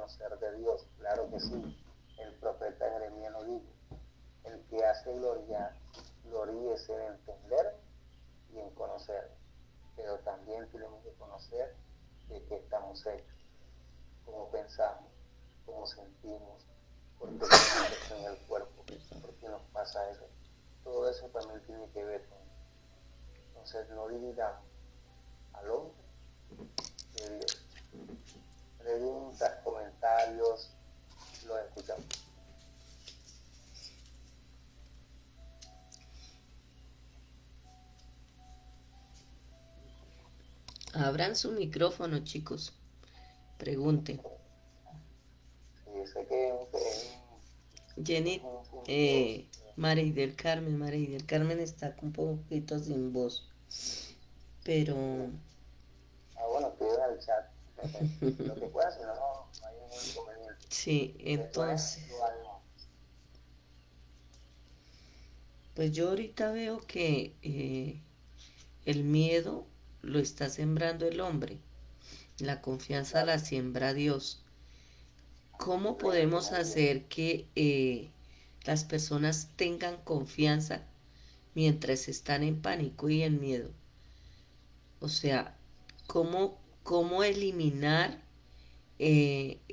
conocer de Dios. Claro que sí, el profeta Jeremías lo dijo, el que hace gloríese en entender y en conocer, pero también tenemos que conocer de qué estamos hechos, cómo pensamos, cómo sentimos, por qué tenemos eso en el cuerpo, por qué nos pasa eso. Todo eso también tiene que ver con eso. Entonces no dividamos al hombre de Dios. Preguntas, comentarios, los escuchamos. Abran su micrófono, chicos. Pregunten. Sí, sé que Jenny, Marey del Carmen está un poquito sin voz, pero bueno, escriben al chat. Lo que pueda, si no, no hay ningún inconveniente. sí, entonces, pues yo ahorita veo que el miedo lo está sembrando el hombre, la confianza la siembra Dios. ¿Cómo podemos hacer que las personas tengan confianza mientras están en pánico y en miedo? O sea, ¿cómo eliminar esa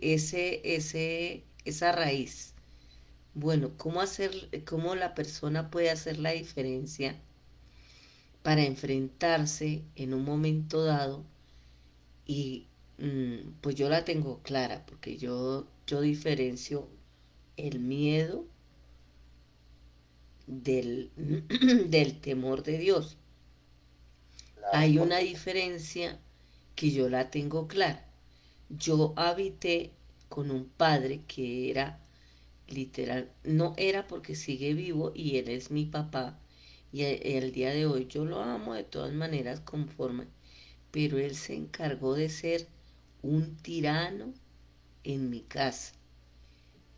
raíz? Bueno, cómo la persona puede hacer la diferencia para enfrentarse en un momento dado y pues yo la tengo clara porque yo diferencio el miedo del, del temor de Dios. Hay una diferencia que yo la tengo clara. Yo habité con un padre que era literal, no era porque sigue vivo y él es mi papá y el día de hoy yo lo amo de todas maneras conforme, pero él se encargó de ser un tirano en mi casa.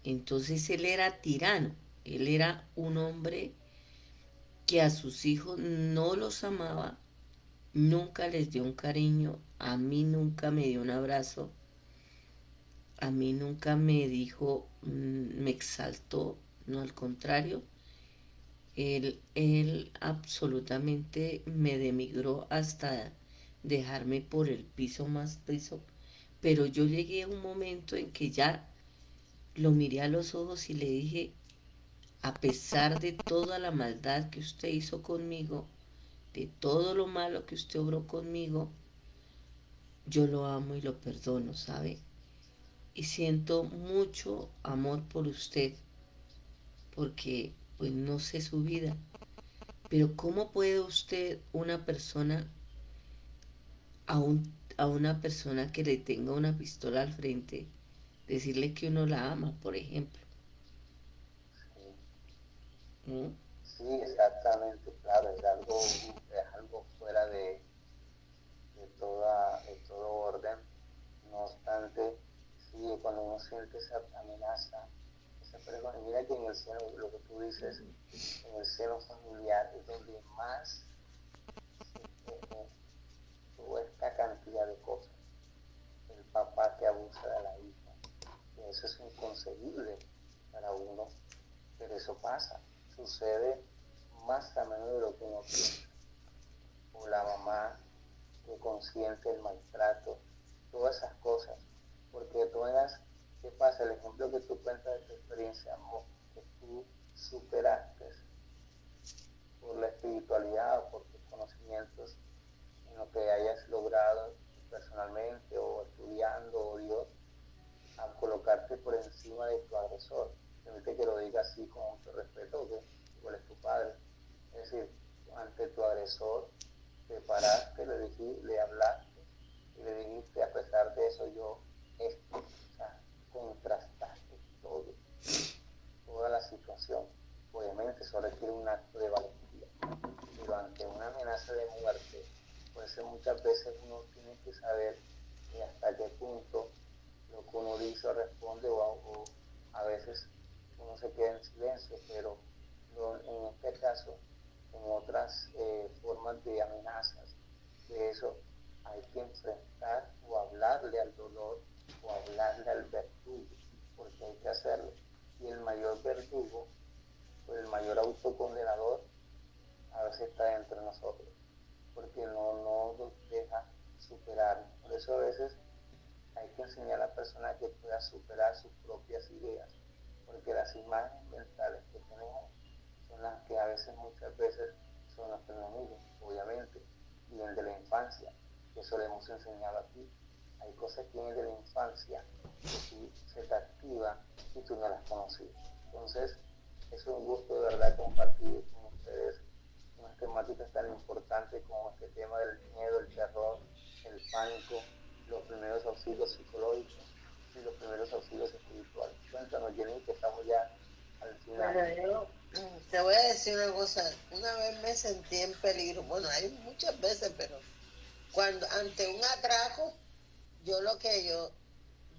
Entonces él era tirano, él era un hombre que a sus hijos no los amaba, nunca les dio un cariño, a mí nunca me dio un abrazo, a mí nunca me dijo, me exaltó, no, al contrario, él absolutamente me demigró hasta dejarme por el piso más piso, pero yo llegué a un momento en que ya lo miré a los ojos y le dije, a pesar de toda la maldad que usted hizo conmigo, de todo lo malo que usted obró conmigo, yo lo amo y lo perdono, ¿sabe? Y siento mucho amor por usted, porque pues no sé su vida. Pero ¿cómo puede usted, una persona, a una persona que le tenga una pistola al frente, decirle que uno la ama, por ejemplo? ¿Mm? Sí, exactamente, claro, es algo fuera de todo orden. No obstante, sí, cuando uno siente esa amenaza, esa presión, y mira que en el seno, lo que tú dices, en el seno familiar es donde más toda esta cantidad de cosas. El papá que abusa de la hija, que eso es inconcebible para uno, pero eso pasa, sucede más a menudo de lo que uno piensa. O la mamá que consiente el maltrato, todas esas cosas. Porque de todas maneras, ¿qué pasa? El ejemplo que tú cuentas de tu experiencia, amor, que tú superaste por la espiritualidad o por tus conocimientos en lo que hayas logrado personalmente o estudiando o Dios, a colocarte por encima de tu agresor. Permite que lo diga así con mucho respeto, que igual es tu padre. Es decir, ante tu agresor te paraste, le hablaste y le dijiste, a pesar de eso yo esto, o sea, contrastaste toda la situación. Obviamente eso requiere un acto de valentía, pero ante una amenaza de muerte, pues muchas veces uno tiene que saber hasta qué punto lo que uno dice o responde, o a veces uno se queda en silencio, pero en este caso, en otras formas de amenazas, de eso hay que enfrentar o hablarle al dolor o hablarle al verdugo hay que hacerlo. Y el mayor verdugo, o el mayor autocondenador, a veces está dentro de nosotros, porque no nos deja superar. Por eso a veces hay que enseñar a la persona que pueda superar sus propias ideas, porque las imágenes mentales que tenemos son las que a veces, muchas veces, son nuestros enemigos, obviamente, vienen de la infancia, que eso le hemos enseñado aquí. Hay cosas que vienen de la infancia que si se te activan y tú no las conocías. Entonces, es un gusto de verdad compartir con ustedes unas temáticas tan importantes como este tema del miedo, el terror, el pánico, los primeros auxilios psicológicos y los primeros auxilios espirituales. Cuéntanos, Jenny, que estamos ya al final. Bueno, yo te voy a decir una cosa. Una vez me sentí en peligro. Bueno, hay muchas veces, pero cuando ante un atraco,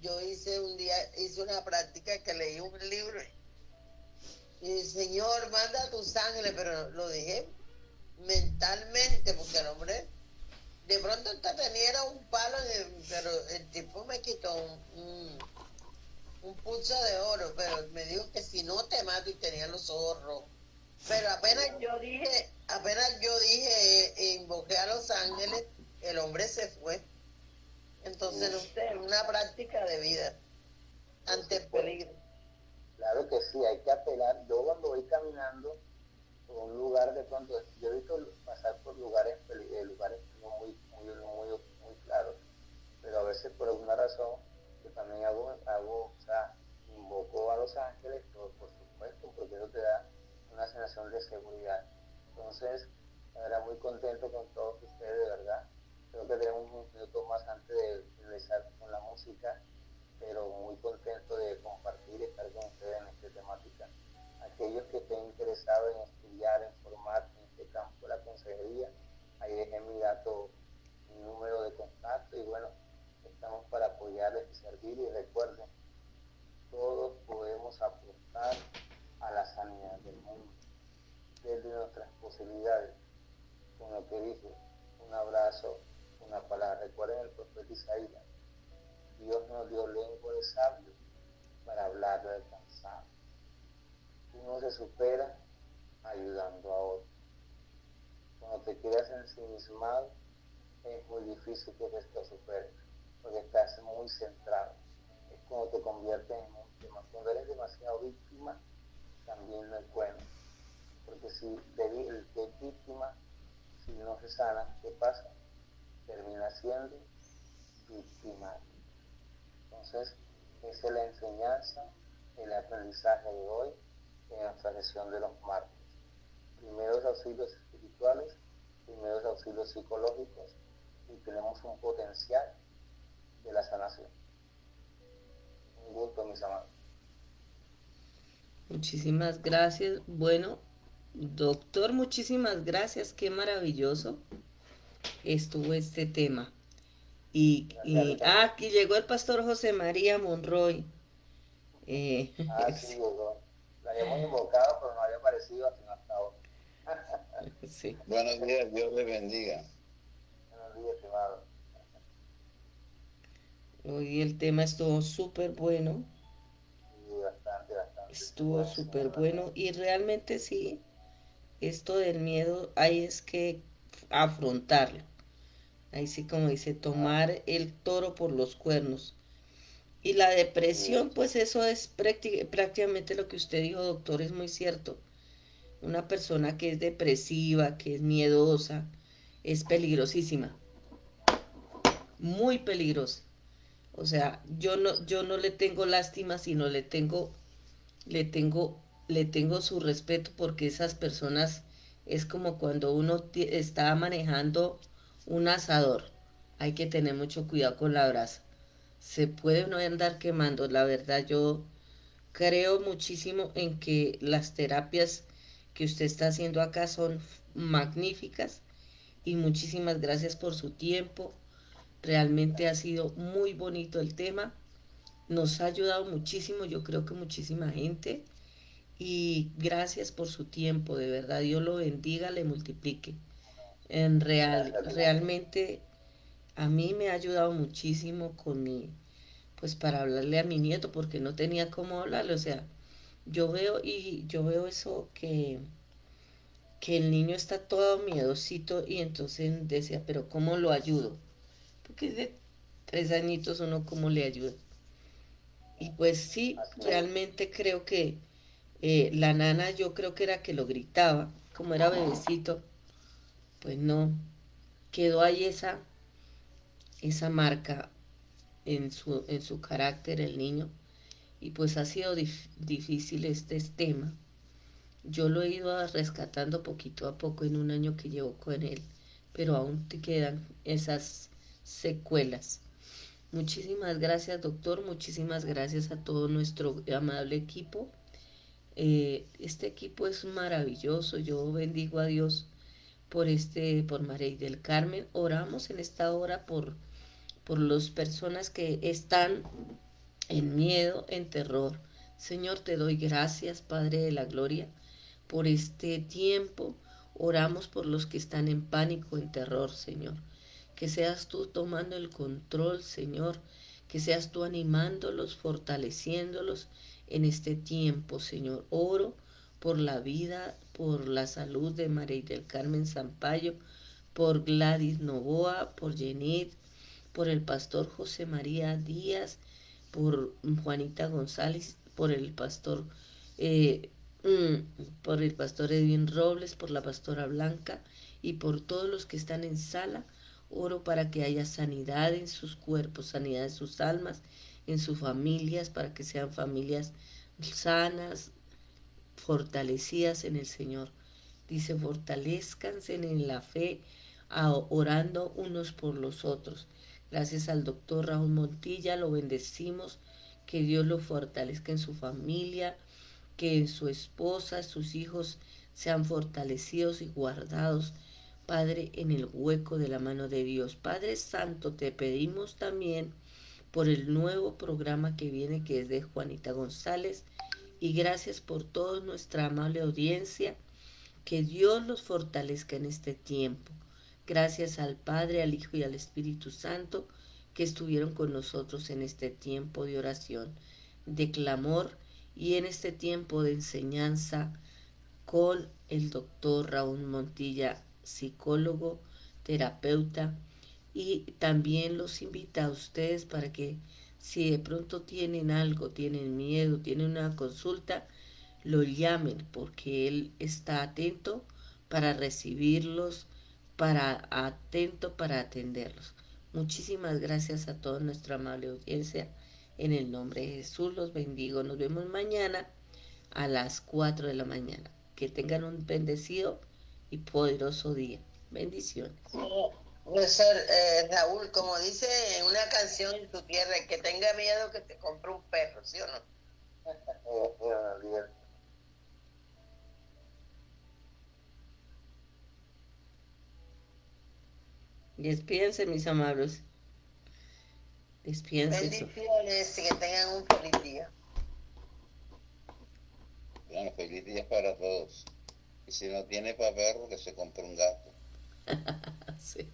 yo hice un día, hice una práctica que leí un libro y Señor, manda a tus ángeles, pero lo dije mentalmente, porque el hombre de pronto hasta tenía un palo, pero el tipo me quitó un pulso de oro, pero me dijo que si no te mato, y tenía los ojos rojos. Pero apenas yo dije, invoqué a los ángeles, el hombre se fue. Entonces, no sé, una práctica de vida ante el peligro. Claro que sí, hay que apelar. Yo cuando voy caminando por un lugar, de pronto, yo he visto pasar por lugares no muy claros, pero a veces por alguna razón yo también o sea, invoco a los ángeles, por supuesto, porque eso te da una sensación de seguridad. Entonces, la verdad, muy contento con todos ustedes, de verdad. Creo que tenemos un minuto más antes de finalizar con la música, pero muy contento de compartir y estar con ustedes en esta temática. Aquellos que estén interesados en estudiar, en formar en este campo de la consejería, ahí dejé mi dato, mi número de contacto, y bueno, estamos para apoyarles y servir. Y recuerden, todos podemos aportar a la sanidad del mundo desde nuestras posibilidades, con lo que dije, un abrazo, una palabra. Recuerden el profeta Isaías: Dios nos dio lengua de sabio para hablar de cansado. Uno se supera ayudando a otro. Cuando te quedas ensimismado, es muy difícil que te superes, porque estás muy centrado. Es como te conviertes en víctima. Cuando eres demasiado víctima, también no es bueno, porque si el que es víctima, si no se sana, ¿qué pasa? Termina siendo victimario. Entonces, esa es la enseñanza, el aprendizaje de hoy en nuestra sesión de los martes. Primeros auxilios espirituales, primeros auxilios psicológicos, y tenemos un potencial de la sanación. Un gusto, mis amados. Muchísimas gracias. Bueno, doctor, muchísimas gracias. Qué maravilloso estuvo este tema. Aquí llegó el pastor José María Monroy. Sí, llegó. La habíamos invocado, pero no había aparecido hasta ahora. Sí. Buenos días, Dios les bendiga. Buenos días, estimado. Hoy el tema estuvo súper bueno. Sí, bastante. Estuvo súper bueno y realmente sí, esto del miedo hay es que afrontarlo. Ahí sí, como dice, tomar el toro por los cuernos. Y la depresión, pues eso es prácticamente lo que usted dijo, doctor, es muy cierto. Una persona que es depresiva, que es miedosa, es peligrosísima. Muy peligrosa. O sea, yo no le tengo lástima, sino le tengo su respeto, porque esas personas es como cuando uno está manejando un asador. Hay que tener mucho cuidado con la brasa. Se puede uno andar quemando. La verdad, yo creo muchísimo en que las terapias que usted está haciendo acá son magníficas, y muchísimas gracias por su tiempo. Realmente ha sido muy bonito el tema. Nos ha ayudado muchísimo, yo creo que muchísima gente. Y gracias por su tiempo, de verdad. Dios lo bendiga, le multiplique. Realmente a mí me ha ayudado muchísimo pues para hablarle a mi nieto, porque no tenía cómo hablarle. O sea, yo veo eso que el niño está todo miedosito y entonces decía, pero ¿cómo lo ayudo? Porque es de 3 añitos, uno cómo le ayuda. Y pues sí, Así es. realmente creo que la nana, yo creo que era que lo gritaba, como era bebecito, pues no, quedó ahí esa marca en su carácter el niño. Y pues ha sido difícil este tema. Yo lo he ido rescatando poquito a poco en un año que llevo con él, pero aún te quedan esas secuelas. Muchísimas gracias, doctor. Muchísimas gracias a todo nuestro amable equipo. Este equipo es maravilloso. Yo bendigo a Dios por María del Carmen. Oramos en esta hora por las personas que están en miedo, en terror. Señor, te doy gracias, Padre de la Gloria, por este tiempo. Oramos por los que están en pánico, en terror, Señor. Que seas tú tomando el control, Señor. Que seas tú animándolos, fortaleciéndolos en este tiempo, Señor. Oro por la vida, por la salud de María del Carmen Zampayo, por Gladys Novoa, por Jenit, por el pastor José María Díaz, por Juanita González, eh, por el pastor Edwin Robles, por la pastora Blanca y por todos los que están en sala. Oro para que haya sanidad en sus cuerpos, sanidad en sus almas, en sus familias, para que sean familias sanas, fortalecidas en el Señor. Dice, fortalezcanse en la fe, orando unos por los otros. Gracias al doctor Raúl Montilla, lo bendecimos, que Dios lo fortalezca en su familia, que su esposa, sus hijos sean fortalecidos y guardados, Padre, en el hueco de la mano de Dios. Padre Santo, te pedimos también por el nuevo programa que viene, que es de Juanita González, y gracias por toda nuestra amable audiencia. Que Dios los fortalezca en este tiempo. Gracias al Padre, al Hijo y al Espíritu Santo que estuvieron con nosotros en este tiempo de oración, de clamor y en este tiempo de enseñanza con el doctor Raúl Montilla, psicólogo, terapeuta, y también los invita a ustedes para que si de pronto tienen algo, tienen miedo, tienen una consulta, lo llamen porque él está atento para recibirlos, atento para atenderlos. Muchísimas gracias a toda nuestra amable audiencia. En el nombre de Jesús los bendigo. Nos vemos mañana a las 4 de la mañana. Que tengan un bendecido y poderoso día. Bendiciones. Profesor Raúl, como dice en una canción en tu tierra, el que tenga miedo que te compre un perro, ¿sí o no? Despídense, mis amables. Despídense. Bendiciones y que tengan un feliz día. Bueno, feliz día para todos. Y si no tiene para perro, que se compre un gato. Sí.